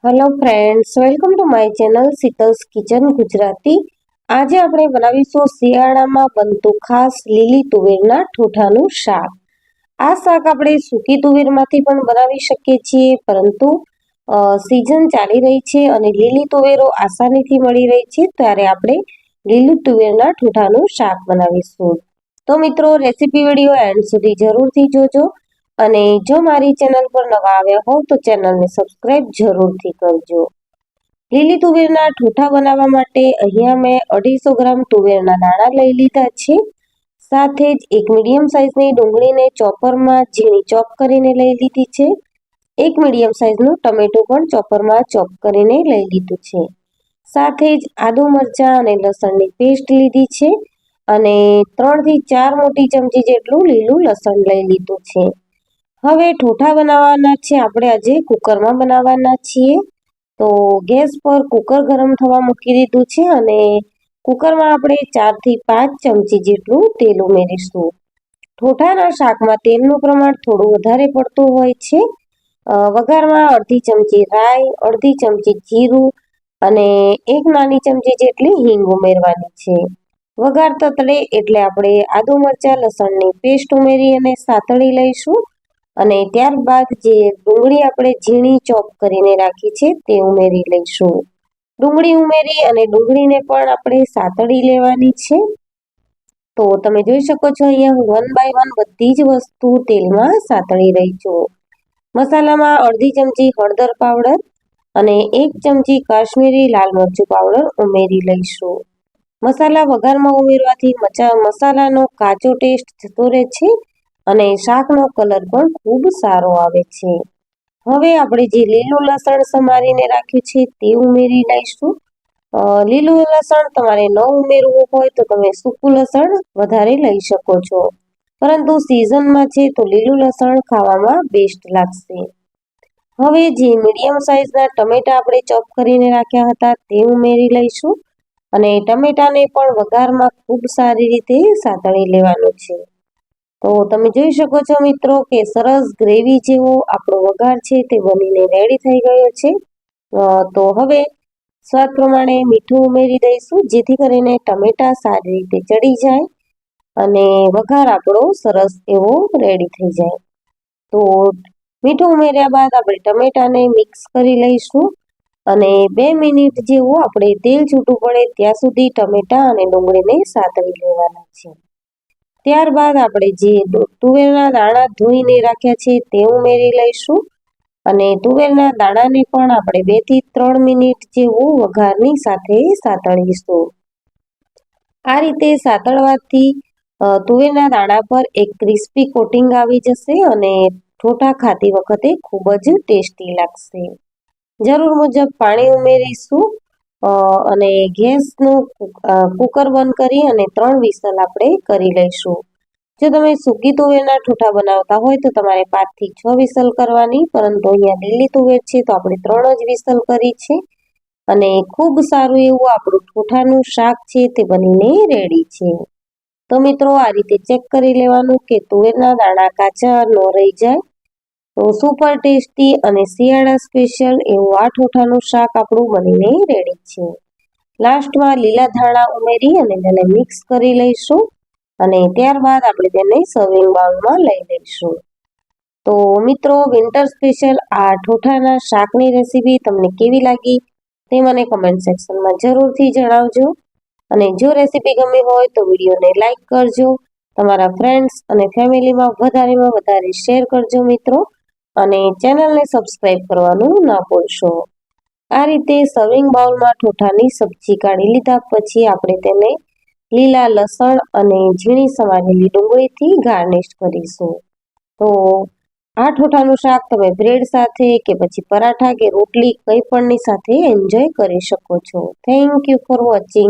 Hello friends, welcome to my channel Sheetal's kitchen Gujarati. આજે આપણે બનાવીશું શિયાળામાં બનતું ખાસ લીલી તુવેરના ઠૂઠાનું શાક। આ શાક આપણે સૂકી તુવેરમાંથી પણ બનાવી શકીએ છીએ, પરંતુ સિઝન ચાલી રહી છે અને લીલી તુવેરો આસાનીથી મળી રહી છે, ત્યારે આપણે લીલી તુવેરના ઠૂઠાનું શાક બનાવીશું। તો મિત્રો, રેસીપી વિડીયો એન્ડ સુધી જરૂરથી જોજો। અને જો મારી ચેનલ પર નવા આવ્યા હોવ તો ચેનલને સબસ્ક્રાઇબ જરૂરથી કરજો। લીલી તુવેરના ઠૂઠા બનાવવા માટે અહીંયા મેં 250 ગ્રામ તુવેરના દાણા લઈ લીધા છે। સાથે જ એક મીડિયમ સાઇઝની ડુંગળીને ચોપરમાં ઝીણી ચોપ કરીને લઈ લીધી છે। એક મીડિયમ સાઇઝનું ટમેટું પણ ચોપરમાં ચોપ કરીને લઈ લીધું છે। સાથે જ આદુ મરચાં અને લસણની પેસ્ટ લીધી છે અને 3 થી 4 મોટી ચમચી જેટલું લીલું લસણ લઈ લીધું છે। હવે ઠૂઠા બનાવવાના છે, આપણે આજે કુકરમાં બનાવવાના છીએ। તો ગેસ પર કુકર ગરમ થવા મૂકી દીધું છે અને કુકરમાં આપણે 4 થી 5 ચમચી જેટલું તેલ ઉમેરીશું। ઠૂઠાના શાકમાં તેલનું પ્રમાણ થોડું વધારે પડતું હોય છે। વઘારમાં અડધી ચમચી રાઈ, અડધી ચમચી જીરું અને 1 નાની ચમચી જેટલી હિંગ ઉમેરવાની છે। વઘાર તતડે એટલે આપણે આદુ મરચાં લસણની પેસ્ટ ઉમેરી અને સાતળી લઈશું અને ત્યારબાદ જે ડુંગળી આપણે ઝીણી ચોપ કરીને રાખી છે તે ઉમેરી લઈશું। ડુંગળી ઉમેરી અને ડુંગળીને પણ આપણે સાતળી લેવાની છે। તો તમે જોઈ શકો છો, અહીંયા હું 1 બાય 1 બધી જ વસ્તુ તેલમાં સાતળી રહી છું। મસાલામાં અડધી ચમચી હળદર પાવડર અને 1 ચમચી કાશ્મીરી લાલ મરચું પાવડર ઉમેરી લઈશું। મસાલા વઘારમાં ઉમેરવાથી મસાલાનો કાચો ટેસ્ટ જતો રહે છે અને શાકનો કલર પણ ખૂબ સારો આવે છે। હવે આપણે જે લીલું લસણ સમારીને રાખ્યું છે તે ઉમેરી લઈશું। લીલું લસણ તમારે ન ઉમેરવું હોય તો તમે સૂકું લસણ વધારે લઈ શકો છો, પરંતુ સિઝનમાં છે તો લીલું લસણ ખાવામાં બેસ્ટ લાગશે। હવે જે મીડિયમ સાઇઝના ટમેટા આપણે ચોપ કરીને રાખ્યા હતા તે ઉમેરી લઈશું અને ટમેટાને પણ વઘારમાં ખૂબ સારી રીતે સાતળી લેવાનું છે। તો તમે જોઈ શકો છો મિત્રો કે સરસ ગ્રેવી જેવો આપણો વઘાર છે તે બનીને રેડી થઈ ગયો છે। તો હવે સ્વાદ પ્રમાણે મીઠું ઉમેરી દઈશું, જેથી કરીને ટમેટા સારી રીતે ચડી જાય અને વઘાર આપણો સરસ એવો રેડી થઈ જાય। તો મીઠું ઉમેર્યા બાદ આપણે ટમેટાને મિક્સ કરી લઈશું અને 2 મિનિટ જેવું આપણે તેલ છૂટું પડે ત્યાં સુધી ટમેટા અને ડુંગળીને સાતળી લેવાના છે। ત્યારબાદ આપણે જે તુવેરના દાણા ધોઈને રાખ્યા છે તે ઉમેરી લઈશું અને તુવેરના દાણાને પણ આપણે 2 થી 3 મિનિટ જેવું વઘારની સાથે સાતળીશું। આ રીતે સાતળવાથી તુવેરના દાણા પર એક ક્રિસ્પી કોટિંગ આવી જશે અને ઠૂઠા ખાતી વખતે ખૂબ જ ટેસ્ટી લાગશે। જરૂર મુજબ પાણી ઉમેરીશું અને ગેસનું કુકર બંધ કરી અને 3 વિસલ આપણે કરી લઈશું। જો તમે સૂકી તુવેરના ઠૂઠા બનાવતા હોય તો તમારે 5 થી 6 વિસલ કરવાની, પરંતુ અહીંયા લીલી તુવેર છે તો આપણે 3 જ વિસલ કરી છે અને ખૂબ સારું એવું આપણું ઠૂઠાનું શાક છે તે બનીને રેડી છે। તો મિત્રો, આ રીતે ચેક કરી લેવાનું કે તુવેરના દાણા કાચા ન રહી જાય। તો સુપર ટેસ્ટી અને શિયાળા સ્પેશિયલ એવું આ ઠૂઠાનું શાક આપણું બનીને રેડી છે। લાસ્ટમાં લીલા ધાણા ઉમેરી અને તેને મિક્સ કરી લઈશું અને ત્યારબાદ આપણે તેને સર્વિંગ બાઉલમાં લઈ લઈશું। તો મિત્રો, વિન્ટર સ્પેશિયલ આ ઠૂઠાના શાકની રેસીપી તમને કેવી લાગી તે મને કમેન્ટ સેક્શનમાં જરૂરથી જણાવજો અને જો રેસીપી ગમી હોય તો વિડીયોને લાઈક કરજો, તમારા ફ્રેન્ડ્સ અને ફેમિલીમાં વધારેમાં વધારે શેર કરજો મિત્રો, અને ચેનલને સબસ્ક્રાઇબ કરવાનું ના ભૂલશો। આ રીતે સર્વિંગ બાઉલમાં ઠૂઠાની સબ્જી કાઢી લીધા પછી આપણે તેને લીલા લસણ અને ઝીણી સમારેલી ડુંગળીથી ગાર્નિશ કરીશું। તો આ ઠૂઠાનું શાક તમે બ્રેડ સાથે કે પછી પરાઠા કે રોટલી કંઈ પણની સાથે એન્જોય કરી શકો છો। Thank you for watching.